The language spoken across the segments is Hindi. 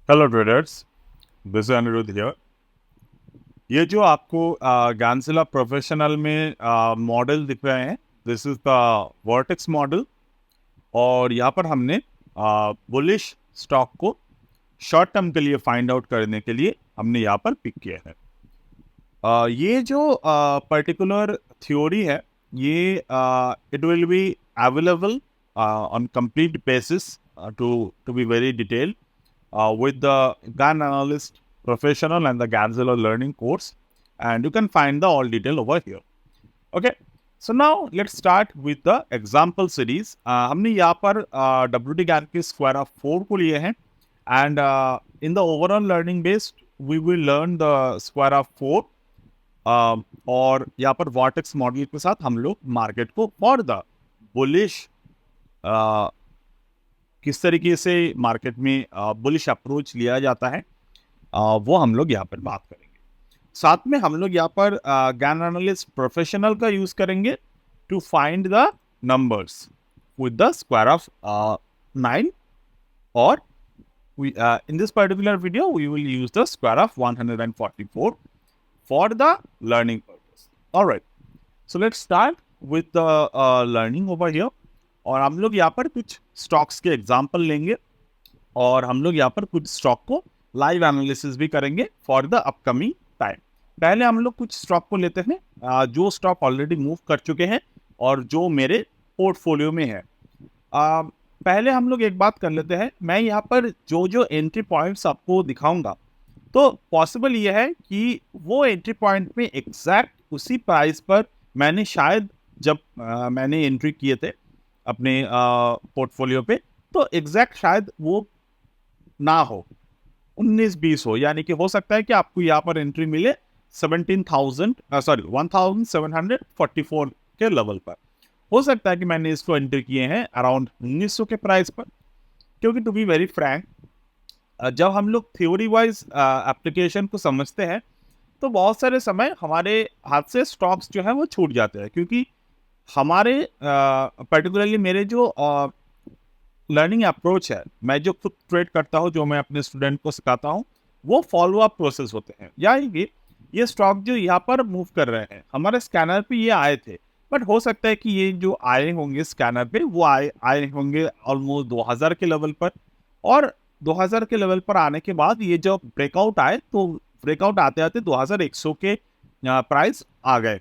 Hello traders, this is Anirudh here. ये जो आपको गैंसिला प्रोफेशनल में मॉडल दिख रहे हैं, this is the vertex model. और यहाँ पर हमने बुलिश स्टॉक को शॉर्ट टर्म के लिए फाइंड आउट करने के लिए हमने यहाँ पर पिक किया है। ये जो पर्टिकुलर थ्योरी है, ये it will be available on complete basis to be very detailed with the GAN Analyst Professional and the Ganzilla Learning course, and you can find the all detail over here. Okay, so now let's start with the example series. हमने यहाँ पर WT GAN के square of 4 को लिए हैं, and in the overall learning based we will learn the square of 4 और यहाँ पर वर्टेक्स मॉडल के साथ हम लोग मार्केट को फॉर द बुलिश किस तरीके से मार्केट में बुलिश अप्रोच लिया जाता है, वो हम लोग यहाँ पर बात करेंगे। साथ में हम लोग यहाँ पर गैन एनालिस्ट प्रोफेशनल का यूज करेंगे to find the numbers with the square of 9, और in this particular video we will use the square of 144 for the learning purpose. All right, so let's start with the learning over here. और हम लोग यहाँ पर कुछ स्टॉक्स के एग्जाम्पल लेंगे और हम लोग यहाँ पर कुछ स्टॉक को लाइव एनालिसिस भी करेंगे फॉर द अपकमिंग टाइम। पहले हम लोग कुछ स्टॉक को लेते हैं जो स्टॉक ऑलरेडी मूव कर चुके हैं और जो मेरे पोर्टफोलियो में है। पहले हम लोग एक बात कर लेते हैं, मैं यहाँ पर जो जो एंट्री पॉइंट्स आपको दिखाऊंगा, तो पॉसिबल ये है कि वो एंट्री पॉइंट में एग्जैक्ट उसी प्राइस पर मैंने शायद जब मैंने एंट्री किए थे अपने पोर्टफोलियो पे, तो एग्जैक्ट शायद वो ना हो, 19-20 हो। यानी कि हो सकता है कि आपको यहाँ पर एंट्री मिले 1744 के लेवल पर। हो सकता है कि मैंने इसको एंट्री किए हैं अराउंड 1900 के प्राइस पर, क्योंकि टू बी वेरी फ्रैंक जब हम लोग थ्योरी वाइज एप्लीकेशन को समझते हैं तो बहुत सारे समय हमारे हाथ से स्टॉक्स जो है वो छूट जाते हैं, क्योंकि हमारे पर्टिकुलरली मेरे जो लर्निंग अप्रोच है, मैं जो खुद ट्रेड करता हूँ, जो मैं अपने स्टूडेंट को सिखाता हूँ, वो फॉलो अप प्रोसेस होते हैं। यानी कि ये स्टॉक जो यहाँ पर मूव कर रहे हैं, हमारे स्कैनर पे ये आए थे, बट हो सकता है कि ये जो आए होंगे स्कैनर पे वो आए होंगे ऑलमोस्ट 2000 के लेवल पर, और 2000 के लेवल पर आने के बाद ये जो ब्रेकआउट आए, तो ब्रेकआउट आते आते 2100 के प्राइस आ गए,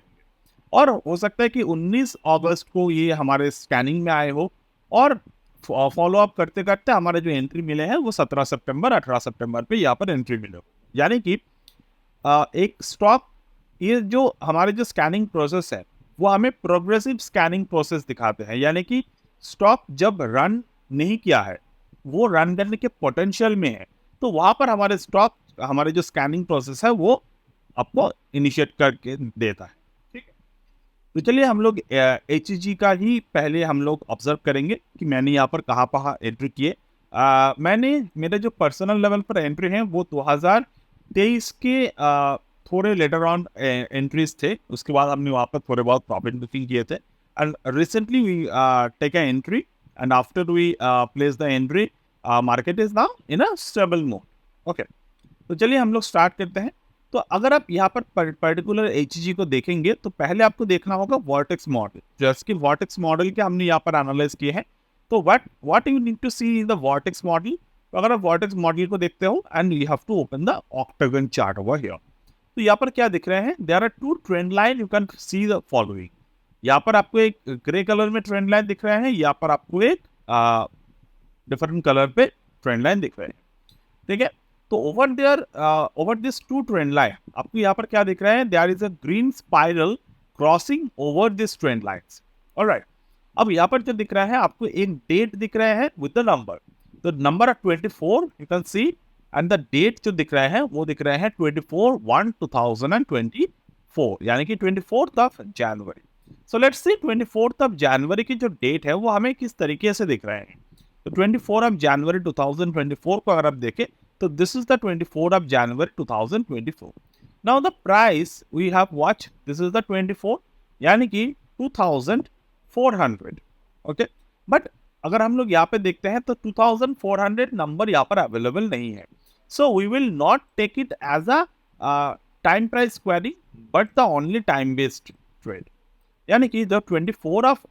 और हो सकता है कि 19 अगस्त को ये हमारे स्कैनिंग में आए हो, और फॉलो अप करते करते हमारे जो एंट्री मिले हैं वो 17 सितंबर 18 सितंबर पे यहाँ पर एंट्री मिले हो। यानी कि एक स्टॉक, ये जो हमारे जो स्कैनिंग प्रोसेस है वो हमें प्रोग्रेसिव स्कैनिंग प्रोसेस दिखाते हैं। यानी कि स्टॉक जब रन नहीं किया है, वो रन करने के पोटेंशियल में है, तो वहाँ पर हमारे स्टॉक, हमारे जो स्कैनिंग प्रोसेस है वो आपको इनिशिएट करके देता है। तो चलिए हम लोग HG का ही पहले हम लोग ऑब्जर्व करेंगे कि मैंने यहाँ पर कहाँ एंट्री किए। मैंने मेरे जो पर्सनल लेवल पर एंट्री हैं वो 2023 के थोड़े लेटर ऑन एंट्रीज थे। उसके बाद हमने वहाँ पर थोड़े बहुत प्रॉफिट बुकिंग किए थे, and recently we take a entry, and after we place the entry market is now in a stable mode. Okay, तो चलिए हम लोग स्टार्ट करते हैं। तो अगर आप यहाँ पर पर्टिकुलर HG को देखेंगे तो पहले आपको देखना होगा वर्टेक्स मॉडल। जैसे कि वर्टेक्स मॉडल के हमने यहाँ पर एनालाइज किए हैं, तो what you need to see in the vertex model. तो अगर आप वर्टेक्स मॉडल को देखते हो, and you have to open the octagon chart over here, तो यहाँ पर क्या दिख रहे हैं, there are two trend line, you can see the following. यहाँ पर आपको एक ग्रे कलर में ट्रेंड लाइन दिख रहे हैं, यहाँ पर आपको एक डिफरेंट कलर पे ट्रेंड लाइन दिख रहे हैं। ठीक है, तो over this two trend line आपको यहाँ पर क्या दिख रहा है, there is a green spiral crossing over this trend lines. Alright, अब यहाँ पर जो दिख रहा है आपको एक डेट दिख रहा है विद द नंबर, तो नंबर 24 you can see, and the date जो दिख रहा है वो दिख रहा है 24/1/2024, यानी कि 24th January. So let's C 24th जनवरी की जो डेट है वो हमें किस तरीके से दिख रहा है। तो 24 जनवरी 2024 को अगर आप देखें, so this is the 24th January 2024. Now the price we have watched, this is the 24, यानी कि 2400. Okay, but अगर हम लोग यहाँ पे देखते हैं तो 2400 नंबर यहाँ पर अवेलेबल नहीं है। So we will not take it as a time price query, but the only time based trade. यानी कि जो 24 ऑफ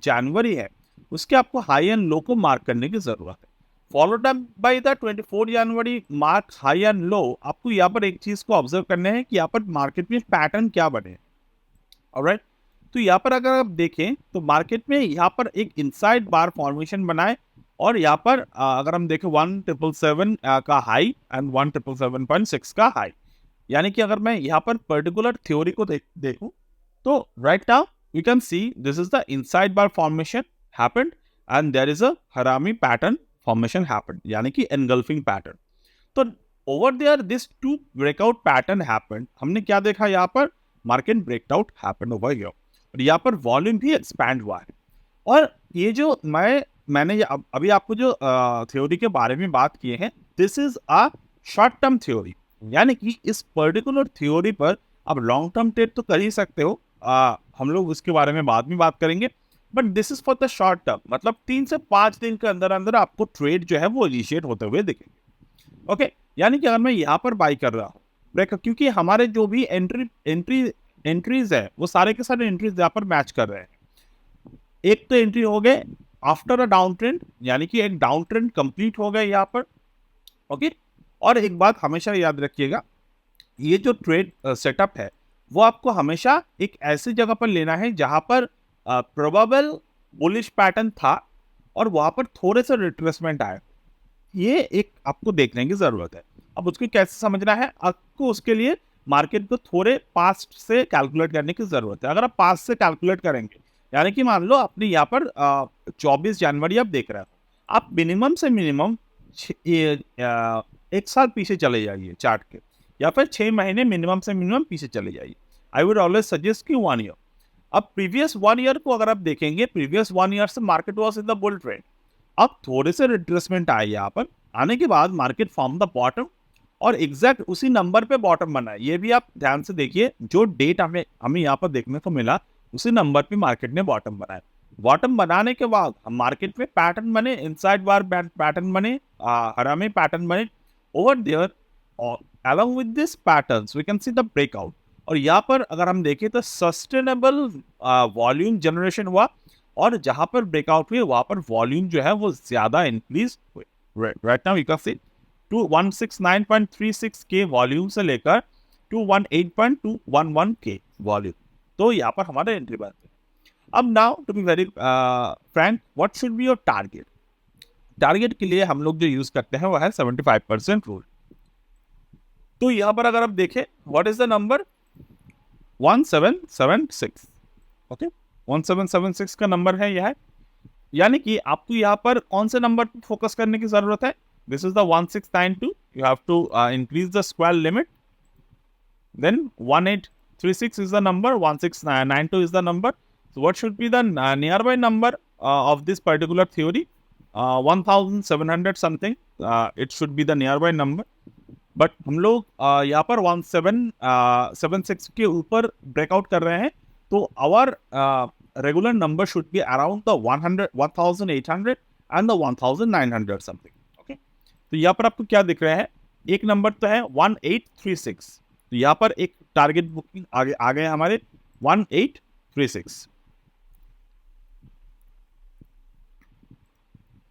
जनवरी है उसके आपको हाई एंड लो को मार्क करने की जरूरत है. Followed up by the 24 January mark high and low. आपको यहाँ पर एक चीज को ऑब्जर्व करना है कि यहाँ पर मार्केट में पैटर्न क्या बने. ऑलराइट, तो यहाँ पर अगर आप देखें तो मार्केट में यहाँ पर एक इनसाइड बार फॉर्मेशन बनाए और यहाँ पर अगर हम देखें 1777 का हाई एंड 1777.6 का हाई. यानी कि अगर मैं यहाँ पर पर्टिकुलर थ्योरी को देखूं तो right now you can see this is the inside bar formation happened and there is a harami pattern formation happened, यानी कि engulfing pattern. तो over there this two breakout pattern happened. हमने क्या देखा यहाँ पर market breakout happened over here और यहाँ पर volume भी expand हुआ है. और ये जो मैंने अभी आपको जो थ्योरी के बारे में बात किए हैं, this is a short term theory. यानी कि इस पर्टिकुलर थ्योरी पर आप लॉन्ग टर्म ट्रेड तो कर ही सकते हो, हम लोग उसके बारे में बाद में बात करेंगे, but this is for the short term. मतलब 3 से 5 दिन के अंदर अंदर आपको ट्रेड जो है वो इनिशिएट होते हुए दिखेंगे. ओके, यानी कि अगर मैं यहाँ पर बाई कर रहा हूँ ब्रेक, क्योंकि हमारे जो भी एंट्रीज है वो सारे के सारे एंट्रीज यहाँ पर मैच कर रहे हैं. एक तो एंट्री हो गए आफ्टर अ डाउन ट्रेंड, यानी कि एक डाउन ट्रेंड कंप्लीट हो गया यहाँ पर. ओके, और एक बात हमेशा याद रखिएगा, ये जो ट्रेड सेटअप है वो आपको हमेशा एक ऐसी जगह पर लेना है जहां पर प्रोबेबल बुलिश पैटर्न था और वहां पर थोड़े से रिट्रेसमेंट आए. ये एक आपको देखने की जरूरत है. अब उसको कैसे समझना है, आपको उसके लिए मार्केट को थोड़े पास्ट से कैलकुलेट करने की जरूरत है. अगर आप पास्ट से कैलकुलेट करेंगे, यानी कि मान लो अपने यहाँ पर 24 जनवरी आप देख रहे हो, आप मिनिमम से मिनिमम 1 साल पीछे चले जाइए चार्ट के, या फिर 6 महीने मिनिमम से मिनिमम पीछे चले जाइए. आई वुड ऑलवेज सजेस्ट कि 1 ईयर. अब प्रीवियस 1 ईयर को अगर आप देखेंगे, प्रीवियस 1 ईयर से market was in the bull trend. अब थोड़े से रिट्रेसमेंट आए यहाँ पर, आने के बाद मार्केट फॉर्म द बॉटम और एग्जैक्ट उसी नंबर पे बॉटम बना है. ये भी आप ध्यान से देखिए, जो डेट हमें यहाँ पर देखने को मिला उसी नंबर पे मार्केट ने बॉटम बनाया. बॉटम बनाने के बाद हम मार्केट में पैटर्न बने, इनसाइड बार पैटर्न बने, हरामी पैटर्न बने over there. Along with this patterns we can see the breakout. और यहाँ पर अगर हम देखें तो सस्टेनेबल वॉल्यूम जनरेशन हुआ और जहां पर ब्रेकआउट हुए वहां पर वॉल्यूम जो है वो ज्यादा इंक्रीज हुए. राइट नाउ यू कैन सी 169.36 के वॉल्यूम से लेकर 218.211 के वॉल्यूम. तो यहाँ पर हमारे एंट्री बनते हैं. अब now to be very frank, what should be your target. Target के लिए हम लोग जो यूज करते हैं वो है 75% रूल. तो यहां पर अगर आप देखें what is the number 1776. Okay, 1776 का नंबर है यह. यानी कि आपको यहाँ पर कौन से नंबर पर फोकस करने की जरूरत है. This is the 1692. You have to increase the square limit. Then 1836 is the number, 1692 is the number. So what should be the nearby number of this particular theory? 1700 something. It should be the nearby number. But हम लोग यहाँ पर 1776 के ऊपर ब्रेकआउट कर रहे हैं, तो our regular number should be around the 1800 and the 1900 something. Okay, तो यहाँ पर आपको क्या दिख रहा है, एक नंबर तो है 1836. तो यहाँ पर एक टारगेट बुकिंग आ गए हमारे 1836.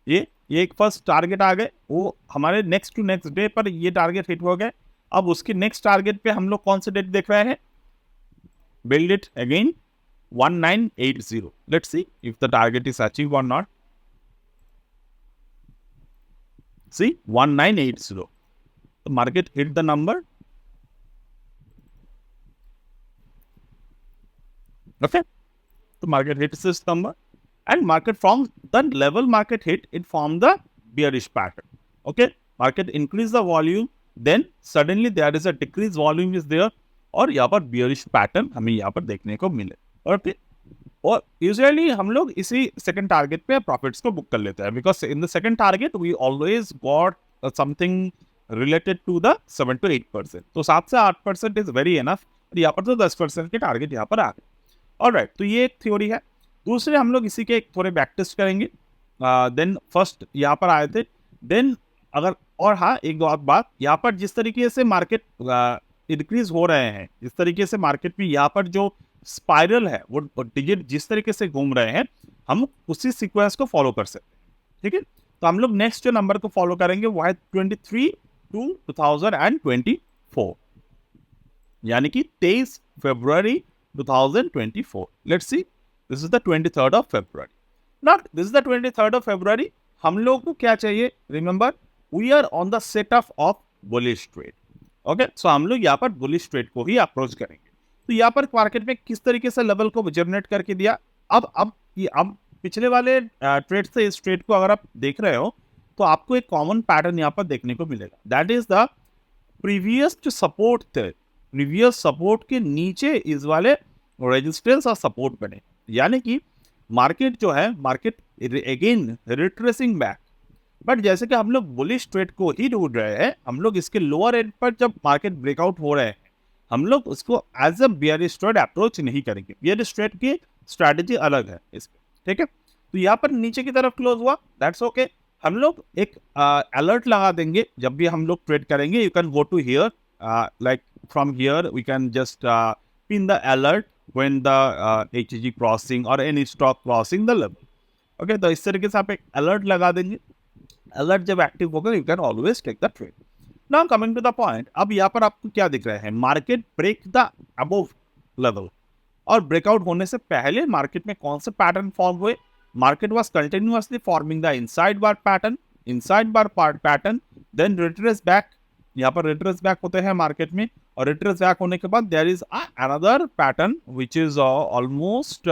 ये एक फर्स्ट टारगेट आ गए, वो हमारे नेक्स्ट टू नेक्स्ट डे पर ये टारगेट हिट हो गए. अब उसके नेक्स्ट टारगेट पे हम लोग कौन से डेट देख रहे हैं, build it again 1980. Let's see if the target is achieve or not. See 1980. तो market hit the number. Okay, तो market hits this number. And market from the level market hit, it formed the bearish pattern. Okay, market increase the volume, then suddenly there is a decrease volume is there और यहाँ पर bearish pattern हमें यहाँ पर देखने को मिले. और usually हम लोग इसी second target पे profits को book कर लेते हैं, because in the second target we always got something related to the 7 to 8%. तो 7 से 8% is very enough. और यहाँ पर तो 10% के टारगेट यहाँ पर आ गए. ऑलराइट, तो ये एक थ्योरी है. दूसरे हम लोग इसी के थोड़े बैक टेस्ट करेंगे. देन फर्स्ट यहाँ पर आए थे. देन अगर और हाँ, एक और बात, यहाँ पर जिस तरीके से मार्केट इंक्रीज हो रहे हैं, जिस तरीके से मार्केट में यहाँ पर जो स्पाइरल है, वो डिजिट जिस तरीके से घूम रहे हैं, हम उसी सीक्वेंस को फॉलो कर सकते हैं। ठीक है, तो हम लोग नेक्स्ट जो नंबर को फॉलो करेंगे वो है 23 टू 2024, यानी कि 23 फरवरी 2024। Let's see, this is the 23rd of February, not this is the 23rd of February. हम लोग को क्या चाहिए, remember we are on the setup of bullish trade. Okay, so हम लोग यहाँ पर बुलिश ट्रेड को ही अप्रोच करेंगे। तो यहाँ पर मार्केट में किस तरीके से लेवल को जनरेट करके दिया, अब पिछले वाले ट्रेड से इस ट्रेड को अगर आप देख रहे हो तो आपको एक कॉमन पैटर्न यहाँ पर देखने को मिलेगा, दैट इज द प्रीवियस जो सपोर्ट थे, प्रीवियस सपोर्ट के नीचे इस वाले रेजिस्टेंस और सपोर्ट बने, यानी कि मार्केट जो है, market again retracing back. But जैसे कि हम लोग बुलिश ट्रेड को ही ढूंढ रहे हैं, हम लोग इसके लोअर एंड पर जब मार्केट ब्रेकआउट हो रहे हैं, हम लोग उसको as a bearish trade approach नहीं करेंगे। बियरिश ट्रेड की स्ट्रैटेजी अलग है इस पे। ठीक है, तो यहाँ पर नीचे की तरफ क्लोज हुआ, दैट्स ओके। हम लोग एक अलर्ट लगा देंगे जब भी हम लोग ट्रेड करेंगे। You can go to here, like from here we can just pin the alert when the HG crossing or any stock crossing the level. Okay, तो इस तरीके से आप एक अलर्ट लगा देंगे। अलर्ट जब एक्टिव होगा, you can always take the trade. Now coming to the point, अब यहाँ पर आपको क्या दिख रहा है, market break the above level, और ब्रेकआउट होने से पहले मार्केट में कौन से पैटर्न फॉर्म हुए। Market was continuously forming the inside bar pattern, then retrace back. यहाँ पर रिट्रेस बैक होते हैं मार्केट में, और रिट्रेस बैक होने के बाद there is another pattern which is almost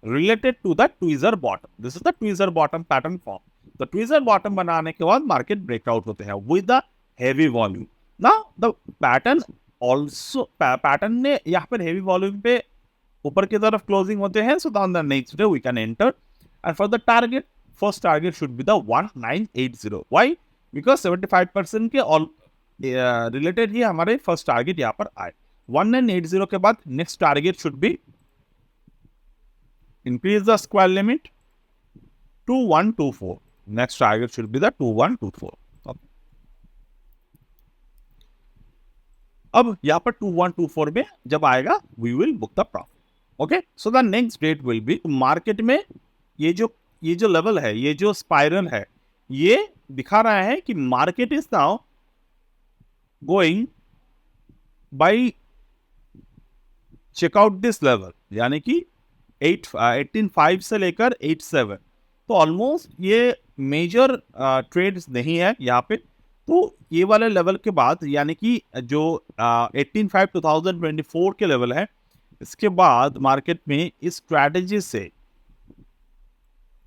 related to the tweezer bottom. This is the tweezer bottom pattern form. तो ट्वीजर बॉटम बनाने के बाद मार्केट ब्रेकआउट होते हैं with the heavy volume. Now the pattern ने यहाँ पर हेवी वॉल्यूम पे ऊपर की तरफ क्लोजिंग होते हैं, so on the next day we can enter, and for the target, first target should be the 1980। Why? Because 75% के ऑल रिलेटेड ही हमारे फर्स्ट टारगेट यहाँ पर आए। 1980 के बाद next target should be increase the square limit 2124। Next target should be the 2124। अब यहाँ पर 2124 में जब आएगा, we will book the profit. Okay, so the next date will be, market में ये जो लेवल है, ये जो स्पाइरल है, ये दिखा रहा है कि market is now going by checkout this level, यानी कि 18.5 से लेकर 87। तो ऑलमोस्ट ये मेजर ट्रेड्स नहीं है यहाँ पे। तो ये वाले लेवल के बाद, यानी कि जो 18.5 2024 के लेवल है, इसके बाद मार्केट में इस स्ट्रैटेजी से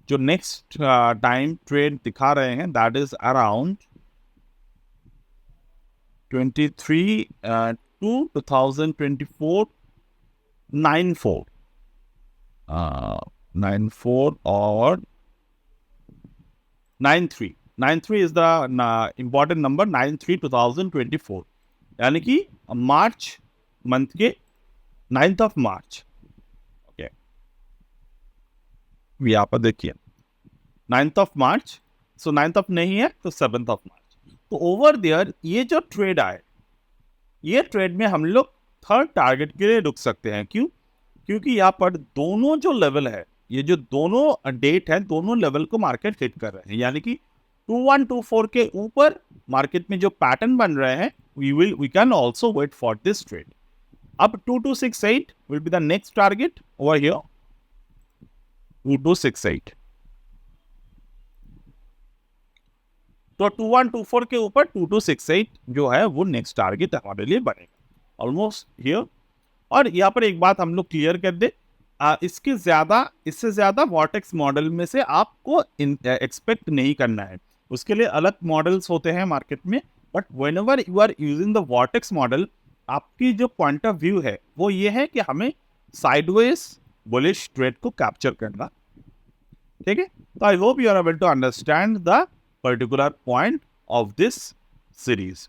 जो नेक्स्ट टाइम ट्रेड दिखा रहे हैं, दैट इज अराउंड 23 टू 2024 94 94 और 93 is the important number, 93 2024, यानी कि मार्च मंथ के 9th ऑफ मार्च। ओके, यहाँ पर देखिए 9th of March, so 9th of नहीं है तो 7th ऑफ मार्च। तो ओवर देयर ये जो ट्रेड आए, ये ट्रेड में हम लोग थर्ड टारगेट के लिए रुक सकते हैं। क्यों? क्योंकि यहाँ पर दोनों जो लेवल है, ये जो दोनों डेट है, दोनों लेवल को मार्केट हिट कर रहे हैं, यानी कि 2124 के ऊपर मार्केट में जो पैटर्न बन रहे हैं, we can also wait for this trade. Up 2268 will be the next target over here. 2268. तो 2124 के ऊपर 2268 जो है वो नेक्स्ट टारगेट हमारे लिए बनेगा, ऑलमोस्ट हियर। और यहाँ पर एक बात हम लोग क्लियर कर दे, इससे ज्यादा वॉर्टेक्स मॉडल में से आपको एक्सपेक्ट नहीं करना है। उसके लिए अलग मॉडल्स होते हैं मार्केट में, but whenever you are using the vortex model, आपकी जो पॉइंट ऑफ व्यू है वो ये है कि हमें साइडवेज बुलिश ट्रेड को कैप्चर करना। ठीक है, तो I hope you are able to understand the particular point of this series.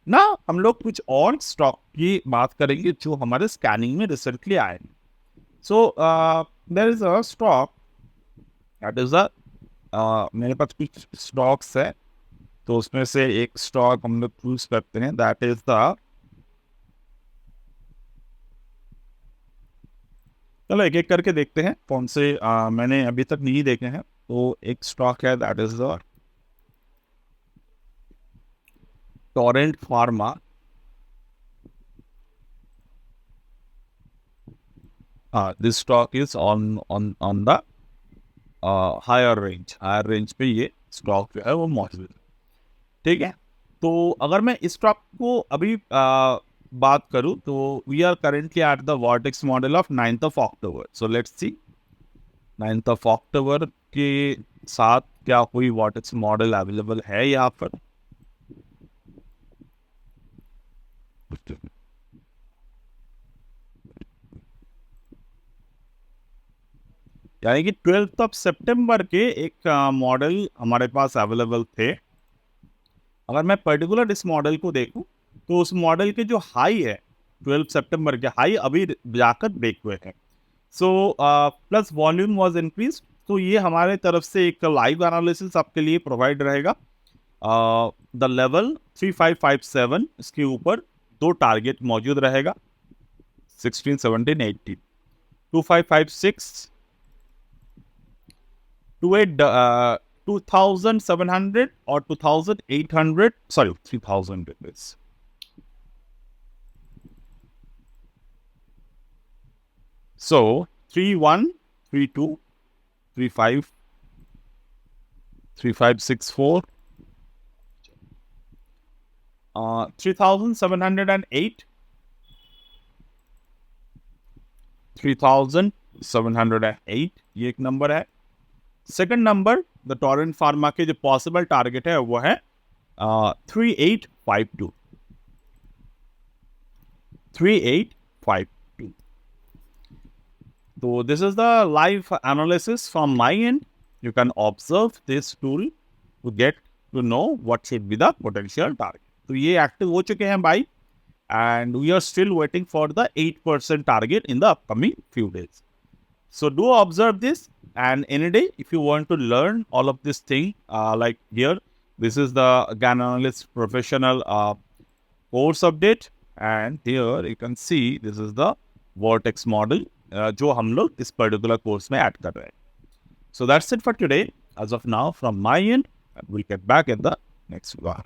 ना हम लोग कुछ और स्टॉक की बात करेंगे जो हमारे स्कैनिंग में रिसेंटली आए। So there is a stock that is मेरे पास कुछ स्टॉक्स है तो उसमें से एक स्टॉक हम लोग चूज करते हैं, दैट इज द, चलो एक एक करके देखते हैं कौन से मैंने अभी तक नहीं देखे हैं। तो एक स्टॉक है that is the Torrent Pharma. This stock is on the higher range पे ये स्टॉक जो है वो मौजूद है। ठीक है, तो अगर मैं इस स्टॉक को अभी बात करूं तो we are currently at the vertex model of 9th of October. So let's see 9th of October के साथ क्या कोई वर्टेक्स मॉडल अवेलेबल है यहाँ पर। यानी कि 12th ऑफ सितंबर के एक मॉडल हमारे पास अवेलेबल थे। अगर मैं पर्टिकुलर इस मॉडल को देखूं तो उस मॉडल के जो हाई है 12 सितंबर के हाई अभी जाकर ब्रेक हुए हैं। So plus volume was increase. तो ये हमारे तरफ से एक लाइव एनालिसिस आपके लिए प्रोवाइड रहेगा। द लेवल 3557, इसके ऊपर दो टारगेट मौजूद रहेगा, 16, 17, 18, 2556, 2700 और 2800, सॉरी 3000 रुपीज। So 31, 32, 35, 3564, 3708, 3708 ये एक नंबर है। Second number the Torrent pharma के जो पॉसिबल टारगेट है वो है 3852, 3852। So this is the live analysis from my end. You can observe this tool to get to know what should be the potential target. तो ये एक्टिव हो चुके हैं भाई, and we are still waiting for the 8% target in the upcoming few days. So do observe this, and any day if you want to learn all of this thing, like here, this is the GAN Analyst Professional course update, and here you can see this is the Vortex model जो हम लोग इस पर्टिकुलर कोर्स में ऐड कर रहे हैं। So that's it for today. As of now, from my end, we'll get back in the next one.